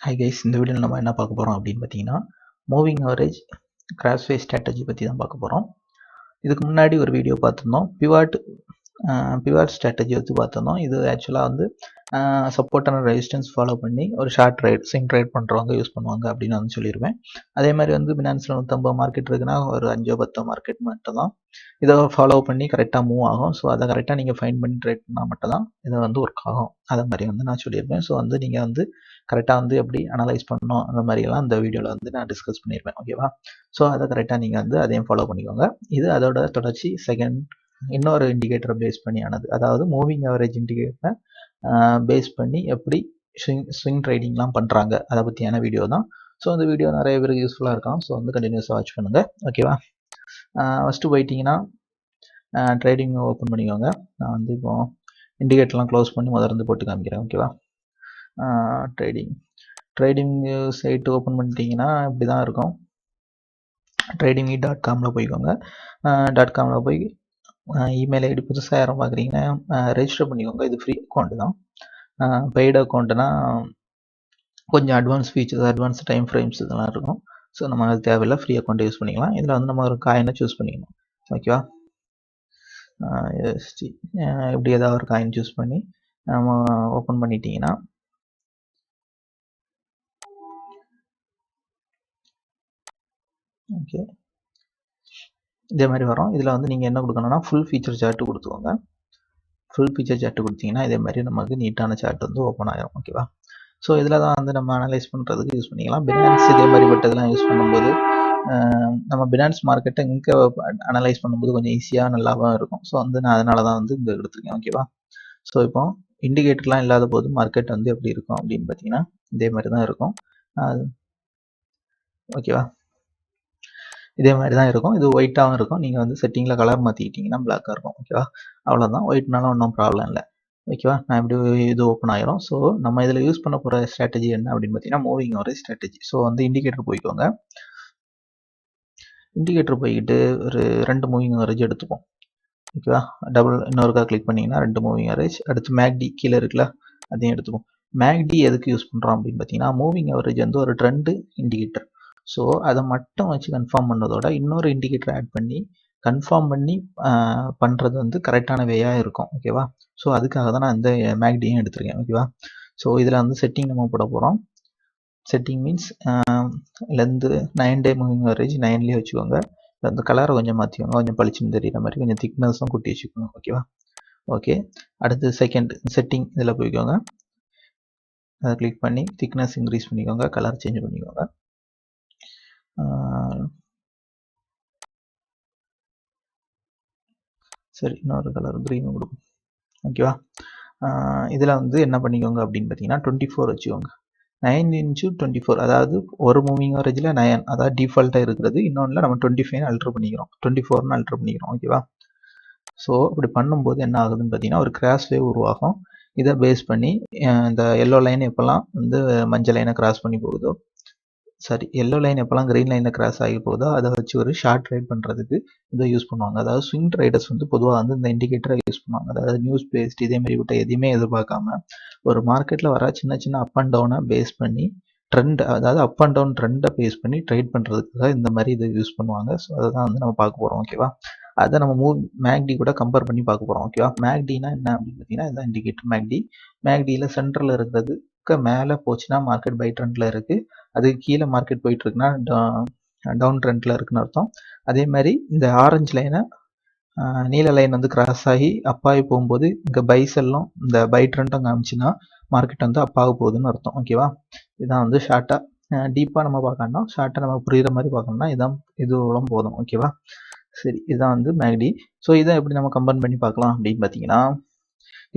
Hi guys, இந்த வீடியோவில் நம்ம என்ன பார்க்க போகிறோம் அப்படின்னு பார்த்தீங்கன்னா, மூவிங் அவரேஜ் கிராஸ்வே ஸ்ட்ராட்டஜி பற்றி தான் பார்க்க போகிறோம். இதுக்கு முன்னாடி ஒரு வீடியோ பார்த்துருந்தோம், பிவாட் ஸ்ட்ராட்டஜி வச்சு பார்த்துருந்தோம். இது ஆக்சுவலாக வந்து சப்போர்ட் அண்ட் ரெசிஸ்டன்ஸ் ஃபாலோ பண்ணி ஒரு ஷார்ட் ட்ரேட் ஸ்விங் ட்ரேட் பண்ணுறவங்க யூஸ் பண்ணுவாங்க அப்படின்னு வந்து சொல்லிடுவேன். அதே மாதிரி வந்து பினான்ஸில் 150 மார்க்கெட் இருக்குன்னா ஒரு 5-10 மார்க்கெட் மட்டும் தான் இதை ஃபாலோ பண்ணி கரெக்டாக மூவ் ஆகும். ஸோ அதை கரெக்டாக நீங்கள் ஃபைண்ட் பண்ணி ட்ரேட் பண்ணால் மட்டும் தான் இதை வந்து ஒர்க் ஆகும். அதை மாதிரி வந்து நான் சொல்லியிருப்பேன். ஸோ வந்து நீங்கள் வந்து கரெக்டாக வந்து எப்படி அனலைஸ் பண்ணணும் அந்த மாதிரியெல்லாம் இந்த வீடியோவில் வந்து நான் டிஸ்கஸ் பண்ணியிருப்பேன். ஓகேவா? ஸோ அதை கரெக்டாக நீங்கள் வந்து அதையும் ஃபாலோ பண்ணிக்கோங்க. இது அதோட தொடர்ச்சி இன்னொரு இண்டிகேட்டரை பேஸ் பண்ணி ஆனது, அதாவது மூவிங் ஆவரேஜ் இண்டிகேட்டரை பேஸ் பண்ணி எப்படி ஸ்விங் ட்ரேடிங்லாம் பண்ணுறாங்க அதை பற்றியான வீடியோ தான். ஸோ அந்த வீடியோ நிறைய பேருக்கு யூஸ்ஃபுல்லாக இருக்கும். ஸோ வந்து கண்டினியூஸாக வாட்ச் பண்ணுங்கள். ஓகேவா? ஃபஸ்ட்டு போயிட்டீங்கன்னா ட்ரேடிங் ஓப்பன் பண்ணிக்கோங்க. நான் வந்து இப்போ இண்டிகேட்டர்லாம் க்ளோஸ் பண்ணி முதல்ல போட்டு காமிக்கிறேன். ஓகேவா? ட்ரேடிங் சைட்டு ஓப்பன் பண்ணிட்டீங்கன்னா இப்படி தான் இருக்கும். trading.comல போய்க்கோங்க. .comல போய் இமெயில் ஐடி புதுசாக யாரும் பார்க்குறீங்கன்னா ரெஜிஸ்டர் பண்ணிக்கோங்க. இது ஃப்ரீ அக்கௌண்ட்டு தான். பெய்டு அக்கௌண்ட்டுனா கொஞ்சம் அட்வான்ஸ் டைம் ஃப்ரேம்ஸ் இதெல்லாம் இருக்கும். ஸோ நம்ம அது தேவையில்லை, ஃப்ரீ அக்கௌண்ட் யூஸ் பண்ணிக்கலாம். இதில் வந்து நம்ம ஒரு காயினை சூஸ் பண்ணிக்கணும். ஓகேவா? இப்படி ஏதாவது ஒரு காயின் சூஸ் பண்ணி நம்ம ஓப்பன் பண்ணிட்டீங்கன்னா ஓகே இதே மாதிரி வரும். இதில் வந்து நீங்கள் என்ன கொடுக்கணும்னா ஃபுல் ஃபீச்சர் சார்ட்டு கொடுத்துக்கோங்க. ஃபுல் ஃபீச்சர் சார்ட்டு கொடுத்தீங்கன்னா இதே மாதிரி நமக்கு நீட்டான சார்ட் வந்து ஓப்பன் ஆகிடும். ஓகேவா? ஸோ இதில் தான் வந்து நம்ம அனலைஸ் பண்ணுறதுக்கு யூஸ் பண்ணிக்கலாம். பினான்ஸ் இதே மாதிரி பட்டதெல்லாம் யூஸ் பண்ணும்போது நம்ம பினான்ஸ் மார்க்கெட்டை இங்கே அனலைஸ் பண்ணும்போது கொஞ்சம் ஈஸியாக நல்லாவும் இருக்கும். ஸோ வந்து நான் அதனால தான் வந்து இங்கே எடுத்துருக்கேன். ஓகேவா? ஸோ இப்போ இண்டிகேட்டர்லாம் இல்லாத போது மார்க்கெட் வந்து எப்படி இருக்கும் அப்படின்னு பார்த்தீங்கன்னா இதே மாதிரி தான் இருக்கும். ஓகேவா? இதே மாதிரி தான் இருக்கும். இது ஒயிட்டாகவும் இருக்கும். நீங்கள் வந்து செட்டிங்கில் கலர் மாற்றிக்கிட்டிங்கன்னா பிளாக்காக இருக்கும். ஓகேவா? அவ்வளோதான். ஒயிட்னாலும் ஒன்றும் ப்ராப்ளம் இல்லை. ஓகேவா? நான் இப்படி இது ஓப்பன் ஆயிரும். ஸோ நம்ம இதில் யூஸ் பண்ண போகிற ஸ்ட்ராட்டஜி என்ன அப்படின்னு பார்த்தீங்கன்னா மூவிங் ஒரு ஸ்ட்ராட்டஜி. ஸோ வந்து இண்டிகேட்டர் போய்க்கோங்க. இண்டிகேட்டர் போய்கிட்டு ஒரு 2 மூவிங் அவரேஜ் எடுத்துப்போம். ஓகேவா? இன்னொருக்கா கிளிக் பண்ணிங்கன்னா 2 மூவிங் அவரேஜ். அடுத்து மேக்டி கீழே இருக்குல்ல, அதையும் எடுத்துப்போம். மேக்டி எதுக்கு யூஸ் பண்ணுறோம் அப்படின்னு பார்த்தீங்கன்னா மூவிங் அவரேஜ் வந்து ஒரு ட்ரெண்டு இண்டிகேட்டர். ஸோ அதை மட்டும் வச்சு கன்ஃபார்ம் பண்ணதோட இன்னொரு இண்டிகேட்டர் ஆட் பண்ணி கன்ஃபார்ம் பண்ணி பண்ணுறது வந்து கரெக்டான வேயாக இருக்கும். ஓகேவா? ஸோ அதுக்காக தான் நான் இந்த மேக்டியும் எடுத்திருக்கேன். ஓகேவா? ஸோ இதில் வந்து செட்டிங் நம்ம போட போகிறோம். Setting means length 9 day moving average 9லேயே வச்சுக்கோங்க. அந்த கலரை கொஞ்சம் மாற்றிக்கோங்க, கொஞ்சம் பளிச்சுன்னு தெரியுற மாதிரி, கொஞ்சம் திக்னஸும் கூட்டி வச்சுக்கோங்க. ஓகேவா? ஓகே. அடுத்து செகண்ட் செட்டிங் இதில் போய்க்கோங்க. அதை கிளிக் பண்ணி திக்னஸ் இன்க்ரீஸ் பண்ணிக்கோங்க, கலர் சேஞ்ச் பண்ணிக்கோங்க. சரி, இன்னொரு கலர் க்ரீன் கொடுக்கும். ஓகேவா? இதில் வந்து என்ன பண்ணிக்கோங்க அப்படின்னு பார்த்தீங்கன்னா 24 வச்சுக்கோங்க. 9x24, அதாவது ஒரு மூவிங் அவரேஜில் 9, அதாவது டிஃபால்ட்டாக இருக்கிறது. இன்னொன்றில் நம்ம 25 அல்ட்ரு பண்ணிக்கிறோம், 24ன்னு அல்ட்ரு பண்ணிக்கிறோம். ஓகேவா? ஸோ அப்படி பண்ணும்போது என்ன ஆகுதுன்னு பார்த்தீங்கன்னா ஒரு கிராஸ் வேவ் உருவாகும். இதை பேஸ் பண்ணி இந்த எல்லோ லைன் எப்போல்லாம் வந்து மஞ்சள் லைனை கிராஸ் பண்ணி போகுதோ, எல்லோ லைன் எப்போல்லாம் கிரீன் லைனில் கிராஸ் ஆகி போகுதோ அதை வச்சு ஒரு ஷார்ட் ட்ரேட் பண்ணுறதுக்கு இதை யூஸ் பண்ணுவாங்க. அதாவது ஸ்விங் ட்ரேடர்ஸ் வந்து பொதுவாக வந்து இந்த இண்டிகேட்டரை யூஸ் பண்ணுவாங்க. அதாவது நியூஸ் பேஸ்ட் இதேமாதிரி விட்ட எதையுமே எதிர்பார்க்காம ஒரு மார்க்கெட்டில் வர சின்ன சின்ன அப் அண்ட் டவுனை பேஸ் பண்ணி ட்ரெண்ட், அதாவது அப் அண்ட் டவுன் ட்ரெண்டை பேஸ் பண்ணி ட்ரேட் பண்ணுறதுக்காக இந்த மாதிரி இதை யூஸ் பண்ணுவாங்க. ஸோ அதை தான் வந்து நம்ம பார்க்க போகிறோம். ஓகேவா? அதை நம்ம மேக்டி கூட கம்பேர் பண்ணி பார்க்க போகிறோம். ஓகேவா? மேக்டினா என்ன அப்படின்னு பார்த்தீங்கன்னா இதுதான் இண்டிகேட்டர் மேக்டியில் சென்டரில் இருக்கிறதுக்கு மேலே போச்சுன்னா மார்க்கெட் பை ட்ரெண்டில் இருக்குது, அதுக்கு கீழே மார்க்கெட் போயிட்டு இருக்குன்னா டவுன் ட்ரெண்டில் இருக்குன்னு அர்த்தம். அதே மாதிரி இந்த ஆரஞ்சு லைனை நீல லைன் வந்து கிராஸ் ஆகி அப்பாகி போகும்போது இங்கே பை செல்லும் இந்த பை ட்ரெண்டும் காமிச்சுன்னா மார்க்கெட் வந்து அப்பாக போகுதுன்னு அர்த்தம். ஓகேவா? இதுதான் வந்து ஷார்ட்டாக டீப்பாக நம்ம பார்க்கணும்னா, ஷார்ட்டாக நம்ம புரிகிற மாதிரி பார்க்கணும்னா இதுவும் போதும். ஓகேவா? சரி, இதுதான் வந்து மேக்டி. ஸோ இதை எப்படி நம்ம கம்பேர் பண்ணி பார்க்கலாம் அப்படின்னு பார்த்தீங்கன்னா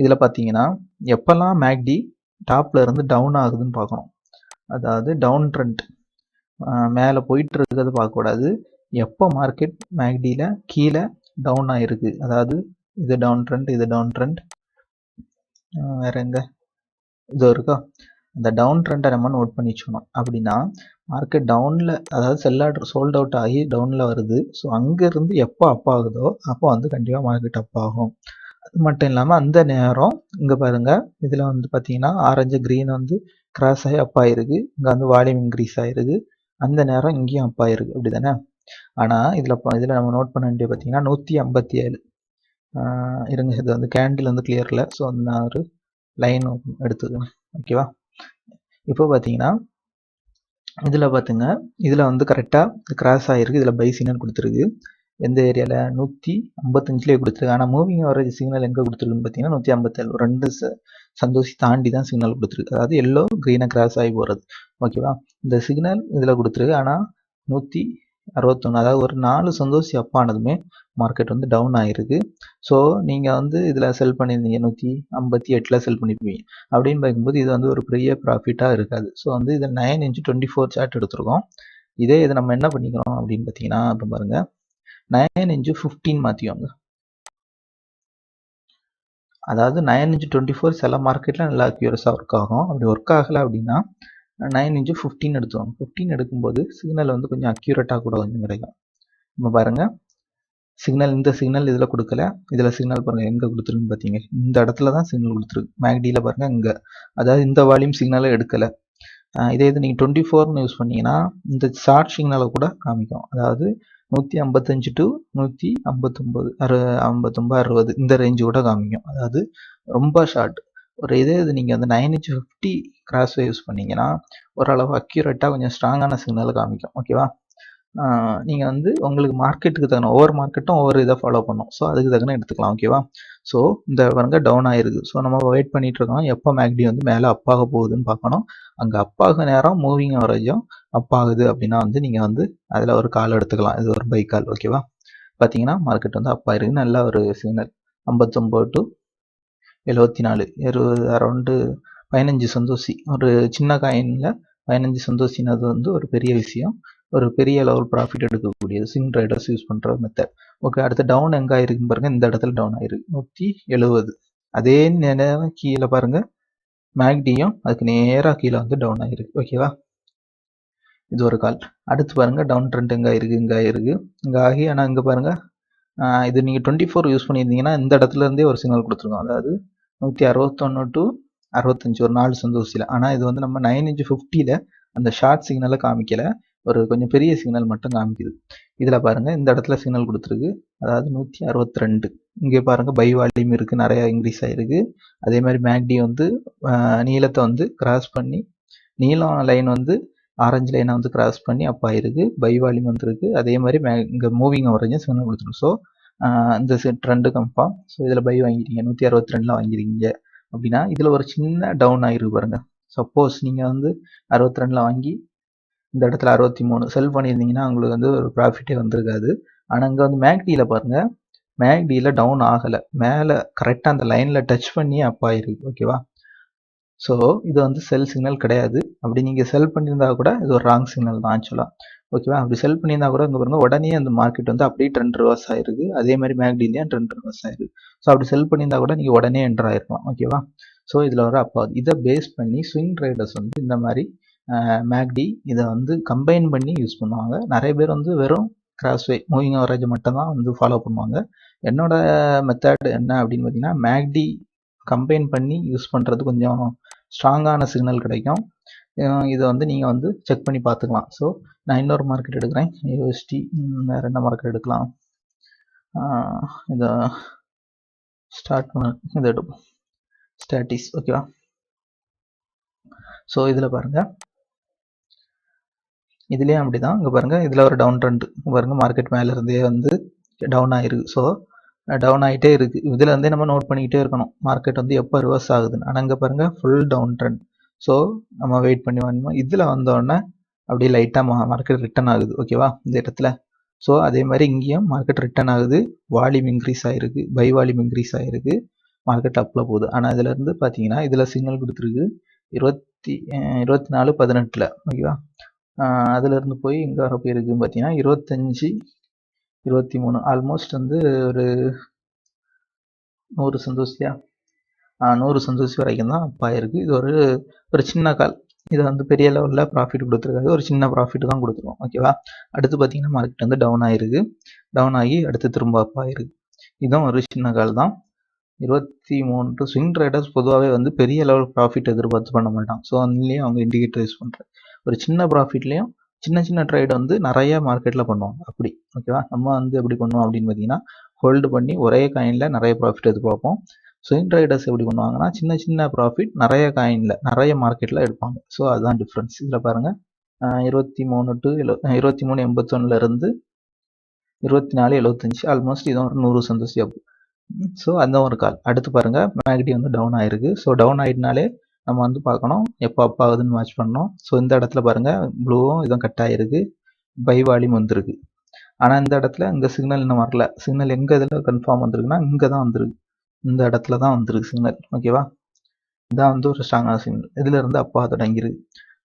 இதில் பார்த்தீங்கன்னா எப்போல்லாம் மேக்டி டாப்பில் இருந்து டவுன் ஆகுதுன்னு பார்க்கணும். அதாவது டவுன் ட்ரெண்ட் மேலே போயிட்டு இருக்கிறது பார்க்கக்கூடாது. எப்போ மார்க்கெட் மேக்டியில் கீழே டவுன் ஆகிருக்கு, அதாவது இது டவுன் ட்ரெண்ட் வேற எங்க இது இருக்கா, அந்த டவுன் ட்ரெண்டை நம்ம நோட் பண்ணி வச்சுக்கணும். அப்படின்னா மார்க்கெட் டவுனில், அதாவது சோல்ட் அவுட் ஆகி டவுனில் வருது. ஸோ அங்கேருந்து எப்போ அப் ஆகுதோ அப்போ வந்து கண்டிப்பாக மார்க்கெட் அப் ஆகும். அது மட்டும் இல்லாமல் அந்த நேரம் இங்கே பாருங்கள், இதில் வந்து பார்த்தீங்கன்னா ஆரஞ்சு க்ரீன் வந்து கிராஸ் ஆகி அப் ஆயிருக்கு. இங்கே வந்து வால்யூம் இன்க்ரீஸ் ஆயிருக்கு. அந்த நேரம் இங்கேயும் அப் ஆயிருக்கு. அப்படி தானே? ஆனால் இதில் நம்ம நோட் பண்ண வேண்டிய பார்த்தீங்கன்னா 157. இருங்க, இது வந்து கேண்டில் வந்து கிளியர் இல்லை. ஸோ வந்து நான் ஒரு லைன் எடுத்துக்கிறேன். ஓகேவா? இப்போ பார்த்தீங்கன்னா இதில் பார்த்துங்க, இதில் வந்து கரெக்டாக கிராஸ் ஆகிருக்கு. இதில் பை சிக்னல் கொடுத்துருக்கு. எந்த ஏரியாவில்? 155லேயே கொடுத்துருக்கு. ஆனால் மூவிங் ஆவரேஜ் சிக்னல் எங்கே கொடுத்துருக்குன்னு பார்த்தீங்கன்னா 157. 2 சந்தோஷி தாண்டி தான் சிக்னல் கொடுத்துருக்கு. அதாவது எல்லோ க்ரீனை கிராஸ் ஆகி போகிறது. ஓகேவா? இந்த சிக்னல் இதில் கொடுத்துருக்கு. ஆனால் 161, அதாவது ஒரு 4 சந்தோஷி அப் ஆனதுமே மார்க்கெட் வந்து டவுன் ஆகிருக்கு. ஸோ நீங்கள் வந்து இதில் செல் பண்ணியிருந்தீங்க, 158 செல் பண்ணியிருப்பீங்க. அப்படின்னு பார்க்கும்போது இது வந்து ஒரு பெரிய ப்ராஃபிட்டாக இருக்காது. ஸோ வந்து இதை 9x24 சார்ட் எடுத்துருக்கோம். இதே இதை நம்ம என்ன பண்ணிக்கிறோம் அப்படின்னு பார்த்தீங்கன்னா, இப்போ பாருங்கள், 9x15 மாற்றிக்கோங்க. அதாவது 9x24 சில மார்க்கெட்டில் நல்லா அக்யூரஸாக ஒர்க் ஆகும். அப்படி ஒர்க் ஆகலை அப்படின்னா 9x15 எடுத்துவாங்க. 15 எடுக்கும்போது சிக்னல் வந்து கொஞ்சம் அக்யூரேட்டாக கூட கொஞ்சம் கிடைக்கும். இப்போ பாருங்கள், சிக்னல் இந்த சிக்னல் இதில் கொடுக்கல. இதில் சிக்னல் பாருங்கள் எங்கே கொடுத்துருக்குன்னு பார்த்தீங்க, இந்த இடத்துல தான் சிக்னல் கொடுத்துருக்கு. மேக்டியில் பாருங்கள் இங்கே, அதாவது இந்த வால்யூம் சிக்னலை எடுக்கலை. இதே இது நீங்கள் 24ன்னு யூஸ் பண்ணீங்கன்னா இந்த ஷார்ட் சிக்னலை கூட காமிக்கும். அதாவது 155 to 159, 59, 60 இந்த ரேஞ்சு கூட காமிக்கும். அதாவது ரொம்ப ஷார்ட். ஒரு இதே இது நீங்கள் வந்து 9x50 கிராஸ்வே யூஸ் பண்ணீங்கன்னா ஓரளவு அக்யூரேட்டாக கொஞ்சம் ஸ்ட்ராங்கான சிக்னலை காமிக்கும். ஓகேவா? நீங்கள் வந்து உங்களுக்கு மார்க்கெட்டுக்கு தகுந்த ஒவ்வொரு மார்க்கெட்டும் ஒவ்வொரு இதை ஃபாலோ பண்ணும். ஸோ அதுக்கு தகுந்த எடுத்துக்கலாம். ஓகேவா? ஸோ இந்த பாருங்க டவுன் ஆயிருக்கு. ஸோ நம்ம வெயிட் பண்ணிட்டு இருக்கோம், எப்போ மேக்டி வந்து மேலே அப்பாக போகுதுன்னு பார்க்கணும். அங்கே அப்பாக நேரம் மூவிங் ஆவரேஜும் அப் ஆகுது அப்படின்னா வந்து நீங்கள் வந்து அதில் ஒரு கால் எடுத்துக்கலாம். இது ஒரு பை கால். ஓகேவா? பார்த்தீங்கன்னா மார்க்கெட் வந்து அப் ஆயிருக்கு. நல்ல ஒரு சிக்னல் 59 to 74, 20, அரௌண்டு 15 சந்தோஷி. ஒரு சின்ன காயினில் 15 சந்தோஷினது வந்து ஒரு பெரிய விஷயம். ஒரு பெரிய லெவல் ப்ராஃபிட் எடுக்கக்கூடியது ஸ்விங் ட்ரேடர்ஸ் யூஸ் பண்ணுற மெத்தட். ஓகே, அடுத்து டவுன் எங்கே ஆயிருக்குன்னு பாருங்கள். இந்த இடத்துல டவுன் ஆயிருக்கு 170. அதே நேரம் கீழே பாருங்கள், மேக்டியும் அதுக்கு நேராக கீழே வந்து டவுன் ஆயிருக்கு. ஓகேவா? இது ஒரு கால். அடுத்து பாருங்கள், டவுன் ட்ரெண்ட் எங்கே இருக்குது, இங்கே ஆயிருக்கு. இங்கே ஆகி, ஆனால் இங்கே பாருங்கள், இது நீங்கள் 24 யூஸ் பண்ணியிருந்தீங்கன்னா இந்த இடத்துல இருந்தே ஒரு சிக்னல் கொடுத்துருக்கோம். அதாவது 161 to 65, ஒரு 4 சந்தோஷியில். ஆனால் இது வந்து நம்ம 9x50 அந்த ஷார்ட் சிக்னலை காமிக்கலை, ஒரு கொஞ்சம் பெரிய சிக்னல் மட்டும் காமிக்குது. இதில் பாருங்கள், இந்த இடத்துல சிக்னல் கொடுத்துருக்கு. அதாவது 162. இங்கே பாருங்கள் பை வால்யூம் இருக்குது, நிறையா இன்க்ரீஸ் ஆகிருக்கு. அதே மாதிரி மேக்டி வந்து நீளத்தை வந்து கிராஸ் பண்ணி, நீளம் லைன் வந்து ஆரஞ்சு லைனை வந்து கிராஸ் பண்ணி அப் ஆயிருக்கு. பை வால்யூம் வந்துருக்கு. அதே மாதிரி இங்கே மூவிங் ஆவரேஜும் சிக்னல் கொடுத்துருக்கு. ஸோ இந்த ட்ரெண்டு கன்ஃபார்ம். ஸோ இதில் பை வாங்கிட்டீங்க, 162 வாங்கிருக்கீங்க அப்படின்னா இதில் ஒரு சின்ன டவுன் ஆகிருக்கு பாருங்கள். சப்போஸ் நீங்கள் வந்து 62 வாங்கி இந்த இடத்துல 63 செல் பண்ணியிருந்தீங்கன்னா உங்களுக்கு வந்து ஒரு ப்ராஃபிட்டே வந்திருக்காது. ஆனால் இங்கே வந்து மேக்டியில் பாருங்கள், மேக்டியில் டவுன் ஆகலை, மேலே கரெக்டாக அந்த லைனில் டச் பண்ணி அப் ஆயிருக்கு. ஓகேவா? ஸோ இது வந்து செல் சிக்னல் கிடையாது. அப்படி நீங்கள் செல் பண்ணியிருந்தா கூட இது ஒரு ராங் சிக்னல் தான் ஆக்சுவலாக. ஓகேவா? அப்படி செல் பண்ணியிருந்தா கூட இங்கே பாருங்கள், உடனே அந்த மார்க்கெட் வந்து அப்படியே ட்ரெண்ட் ரிவர்ஸ் ஆயிருக்கு. அதே மாதிரி மேக்டிலையும் ட்ரெண்ட் ரிவர்ஸ் ஆயிருக்கு. ஸோ அப்படி செல் பண்ணியிருந்தா கூட நீங்கள் உடனே என்டர் ஆயிருக்கலாம். ஓகேவா? ஸோ இதில் வர அப்போ இதை பேஸ் பண்ணி ஸ்விங் ட்ரேடர்ஸ் வந்து இந்த மாதிரி மேக்டி இதை வந்து கம்பைன் பண்ணி யூஸ் பண்ணுவாங்க. நிறைய பேர் வந்து வெறும் கிராஸ்வே மூவிங் ஆவரேஜ் மட்டும் தான் வந்து ஃபாலோ பண்ணுவாங்க. என்னோட மெத்தட் என்ன அப்படின்னு பார்த்தீங்கன்னா, மேக்டி கம்பைன் பண்ணி யூஸ் பண்ணுறது கொஞ்சம் ஸ்ட்ராங்கான சிக்னல் கிடைக்கும். இதை வந்து நீங்கள் வந்து செக் பண்ணி பார்த்துக்கலாம். ஸோ நான் இன்னொரு மார்க்கெட் எடுக்கிறேன், யூஎஸ்டி. வேறு என்ன மார்க்கெட் எடுக்கலாம்? இதை இதை எடுப்போம், ஸ்டாட்டிஸ். ஓகேவா? ஸோ இதில் பாருங்கள், இதுலேயும் அப்படி தான். இங்கே பாருங்கள், இதில் ஒரு டவுன் ட்ரெண்ட் பாருங்கள், மார்க்கெட் மேலேருந்தே வந்து டவுன் ஆகிருக்கு. ஸோ டவுன் ஆகிட்டே இருக்குது. இதில் இருந்தே நம்ம நோட் பண்ணிக்கிட்டே இருக்கணும் மார்க்கெட் வந்து எப்போ ரிவர்ஸ் ஆகுதுன்னு. ஆனால் இங்கே பாருங்கள் ஃபுல் டவுன் ட்ரெண்ட். ஸோ நம்ம வெயிட் பண்ணி வரணும். இதில் வந்தோடனே அப்படியே லைட்டாக மார்க்கெட் ரிட்டர்ன் ஆகுது. ஓகேவா? இந்த இடத்துல. ஸோ அதே மாதிரி இங்கேயும் மார்க்கெட் ரிட்டர்ன் ஆகுது. வால்யூம் இன்க்ரீஸ் ஆகிருக்கு, பை வால்யூம் இன்க்ரீஸ் ஆகிருக்கு, மார்க்கெட் அப்பில் போகுது. ஆனால் இதில் இருந்து பார்த்தீங்கன்னா இதில் சிக்னல் கொடுத்துருக்கு 24/18. ஓகேவா? அதிலிருந்து போய் இங்கே வர போயிருக்குன்னு பார்த்தீங்கன்னா 25-23, ஆல்மோஸ்ட் வந்து ஒரு 100 சந்தோஷியா 100 சந்தோஷி வரைக்கும் தான் அப் ஆயிருக்கு. இது ஒரு சின்ன கால். இது வந்து பெரிய லெவலில் ப்ராஃபிட் கொடுத்துருக்காது, ஒரு சின்ன ப்ராஃபிட் தான் கொடுத்துருவோம். ஓகேவா? அடுத்து பார்த்தீங்கன்னா மார்க்கெட் வந்து டவுன் ஆகிருக்கு. டவுன் ஆகி அடுத்து திரும்ப அப் ஆகிருக்கு. இதுவும் ஒரு சின்ன கால் தான். 23 ஸ்விங் ட்ரேடர்ஸ் பொதுவாகவே வந்து பெரிய லெவல் ப்ராஃபிட் எதிர்பார்த்து பண்ண மாட்டான். ஸோ அதுலேயும் அவங்க இண்டிகேட்டர் யூஸ் பண்ணுறாங்க. ஒரு சின்ன ப்ராஃபிட்லேயும் சின்ன சின்ன ட்ரேட் வந்து நிறைய மார்க்கெட்டில் பண்ணுவாங்க. அப்படி ஓகேவா. நம்ம வந்து எப்படி பண்ணுவோம் அப்படின்னு பார்த்தீங்கன்னா ஹோல்டு பண்ணி ஒரே காயினில் நிறைய ப்ராஃபிட் எதிர்பார்ப்போம். ஸ்விங் ட்ரேடர்ஸ் எப்படி பண்ணுவாங்கன்னா சின்ன சின்ன ப்ராஃபிட் நிறைய காயினில் நிறைய மார்க்கெட்டில் எடுப்பாங்க. ஸோ அதுதான் டிஃப்ரென்ஸ். இதில் பாருங்கள் 23.81 24.75 ஆல்மோஸ்ட் இது ஒரு 100 சந்தோஷி அப். ஸோ அந்த ஒரு கால். அடுத்து பாருங்கள் மேக்டி வந்து டவுன் ஆயிருக்கு. ஸோ டவுன் ஆகிட்டனாலே நம்ம வந்து பார்க்கணும் எப்போ அப் ஆகுதுன்னு வாட்ச் பண்ணணும். ஸோ இந்த இடத்துல பாருங்கள் ப்ளூவும் இதுவும் கட் ஆகிருக்கு, பை வால்யூம் வந்திருக்கு. ஆனால் இந்த இடத்துல இந்த சிக்னல் இன்னும் வரல. சிக்னல் எங்கே இதில் கன்ஃபார்ம் வந்திருக்குன்னா இங்கே தான் வந்திருக்கு, இந்த இடத்துல தான் வந்திருக்கு சிக்னல். ஓகேவா. இதான் வந்து ஒரு ஸ்ட்ராங்கான சிக்னல். இதில் இருந்து அப்பா தொடங்கிருக்கு.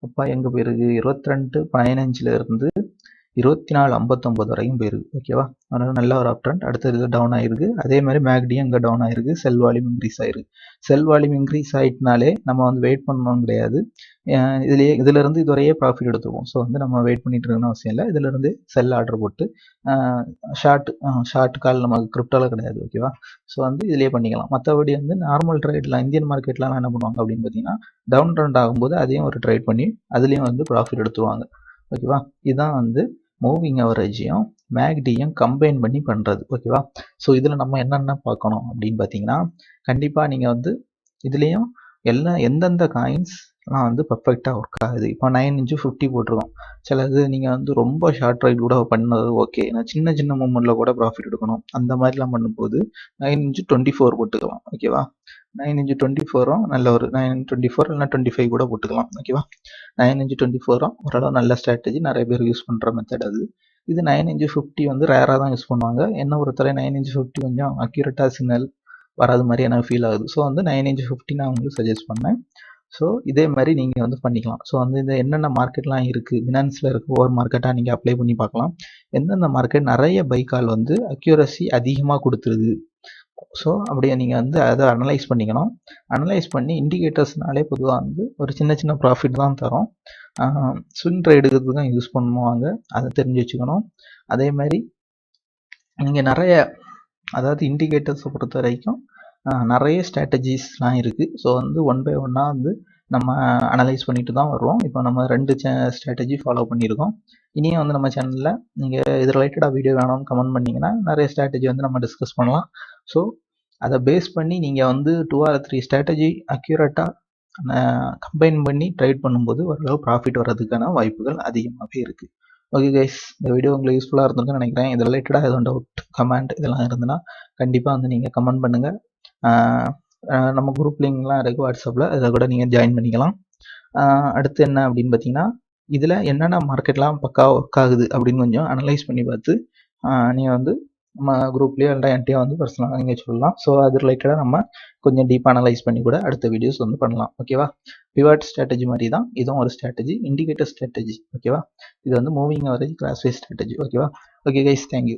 அப்பா எங்கே போயிருக்கு 22.15 இருந்து 24.59 வரைக்கும் போயிருக்கு. ஓகேவா. அதனால நல்ல ஒரு அப் ட்ரெண்ட். அடுத்தது இது டவுன் ஆயிருக்கு. அதே மாதிரி மேக்டியும் இங்கே டவுன் ஆயிருக்கு. செல் வால்யூம் இன்க்ரீஸ் ஆயிருக்கு. செல் வால்யூம் இன்க்ரீஸ் ஆகிட்டனாலே நம்ம வந்து வெயிட் பண்ணணும் கிடையாது. இதிலிருந்து இதுவரையே ப்ராஃபிட் எடுத்துருவோம். ஸோ வந்து நம்ம வெயிட் பண்ணிட்டு இருக்கணும் அவசியம் இல்லை. இதிலிருந்து செல் ஆர்டர் போட்டு ஷார்ட் கால் நமக்கு கிரிப்டோவில் கிடையாது. ஓகேவா. ஸோ வந்து இதிலேயே பண்ணிக்கலாம். மற்றபடி வந்து நார்மல் ட்ரேட்லாம் இந்தியன் மார்க்கெட்லாம் என்ன பண்ணுவாங்க அப்படின்னு பார்த்தீங்கன்னா டவுன் ட்ரெண்ட் ஆகும்போது அதையும் ஒரு ட்ரேட் பண்ணி அதுலேயும் வந்து ப்ராஃபிட் எடுத்துருவாங்க. ஓகேவா. இதுதான் வந்து மூவிங் அவரேஜையும் மேக்டியும் கம்பைன் பண்ணி பண்ணுறது. ஓகேவா. ஸோ இதில் நம்ம என்னென்ன பார்க்கணும் அப்படின்னு பார்த்தீங்கன்னா கண்டிப்பாக நீங்கள் வந்து இதுலேயும் எந்தெந்த காயின்ஸ்லாம் வந்து பர்ஃபெக்டாக ஒர்க் ஆகுது. இப்போ 9x50 போட்டிருக்கோம். சிலது நீங்கள் வந்து ரொம்ப ஷார்ட் ரைட் கூட பண்ணது ஓகே. ஏன்னா சின்ன சின்ன மூமெண்ட்டில் கூட ப்ராஃபிட் எடுக்கணும். அந்த மாதிரிலாம் பண்ணும்போது 9x24 போட்டுக்கலாம். ஓகேவா. 9x24 நல்ல ஒரு 9x24 இல்லைனா 25 கூட போட்டுக்கலாம். ஓகேவா. 9x24 ஓரளவு நல்ல ஸ்ட்ராட்டஜி, நிறைய பேர் யூஸ் பண்ணுற மெத்தட் அது. இது 9x50 வந்து ரேராக தான் யூஸ் பண்ணுவாங்க. என்ன ஒருத்தரை 9x50 கொஞ்சம் அக்யூரேட்டாக சிக்னல் வராது மாதிரி எனக்கு ஃபீல் ஆகுது. ஸோ வந்து 9x50 நான் உங்களுக்கு சஜஸ்ட் பண்ணேன். ஸோ இதே மாதிரி நீங்கள் வந்து பண்ணிக்கலாம். ஸோ வந்து இந்த என்னென்ன மார்க்கெட்லாம் இருக்குது, ஃபினான்ஸில் இருக்க ஒவ்வொரு மார்க்கெட்டாக நீங்கள் அப்ளை பண்ணி பார்க்கலாம். எந்தெந்த மார்க்கெட் நிறைய பை கால் வந்து அக்யூரசி அதிகமாக கொடுத்துருது. ஸோ அப்படியே நீங்கள் வந்து அதை அனலைஸ் பண்ணிக்கணும். அனலைஸ் பண்ணி இண்டிகேட்டர்ஸ்னாலே பொதுவாக வந்து ஒரு சின்ன சின்ன ப்ராஃபிட் தான் தரும். ஸ்விங் ட்ரேடுக்கு தான் யூஸ் பண்ணுவாங்க. அதை தெரிஞ்சு வச்சுக்கணும். அதே மாதிரி நீங்கள் நிறைய அதாவது இண்டிகேட்டர்ஸை பொறுத்த வரைக்கும் நிறைய ஸ்ட்ராட்டஜிஸ்லாம் இருக்குது. ஸோ வந்து ஒன் பை ஒன்னாக வந்து நம்ம அனலைஸ் பண்ணிட்டு தான் வருவோம். இப்போ நம்ம 2 ஸ்ட்ராட்டஜி ஃபாலோ பண்ணியிருக்கோம். இனியும் வந்து நம்ம சேனலில் நீங்கள் இது ரிலேட்டடாக வீடியோ வேணும்னு கமெண்ட் பண்ணிங்கன்னா நிறைய ஸ்ட்ராட்டஜி வந்து நம்ம டிஸ்கஸ் பண்ணலாம். ஸோ அதை பேஸ் பண்ணி நீங்கள் வந்து 2 or 3 ஸ்ட்ராட்டஜி அக்யூரேட்டாக கம்பைன் பண்ணி ட்ரேட் பண்ணும்போது ஓரளவு ப்ராஃபிட் வர்றதுக்கான வாய்ப்புகள் அதிகமாகவே இருக்குது. ஓகே கைஸ், இந்த வீடியோ உங்களுக்கு யூஸ்ஃபுல்லாக இருந்திருக்குன்னு நினைக்கிறேன். இது ரிலேட்டடாக எதுவும் டவுட், கமெண்ட் இதெல்லாம் இருந்ததுன்னா கண்டிப்பாக வந்து நீங்கள் கமெண்ட் பண்ணுங்கள். நம்ம குரூப் லிங்க்லாம் இருக்குது வாட்ஸ்அப்பில், அதை கூட நீங்கள் ஜாயின் பண்ணிக்கலாம். அடுத்து என்ன அப்படின்னு பார்த்தீங்கன்னா இதில் என்னென்ன மார்க்கெட்லாம் பக்கா ஒர்க் ஆகுது அப்படின்னு கொஞ்சம் அனலைஸ் பண்ணி பார்த்து நீங்கள் வந்து நம்ம குரூப்லேயோ இல்லை என்கிட்டயோ வந்து பர்சனலாக நீங்கள் சொல்லலாம். ஸோ அது ரிலேட்டடாக நம்ம கொஞ்சம் டீப்பாக அனலைஸ் பண்ணி கூட அடுத்த வீடியோஸ் வந்து பண்ணலாம். ஓகேவா. பிவாட் ஸ்ட்ராட்டஜி மாதிரி தான் இதுவும் ஒரு ஸ்ட்ராட்டஜி, இண்டிகேட்டர் ஸ்ட்ராட்டஜி. ஓகேவா. இது வந்து moving average class wise strategy. ஓகேவா. Okay guys, thank you.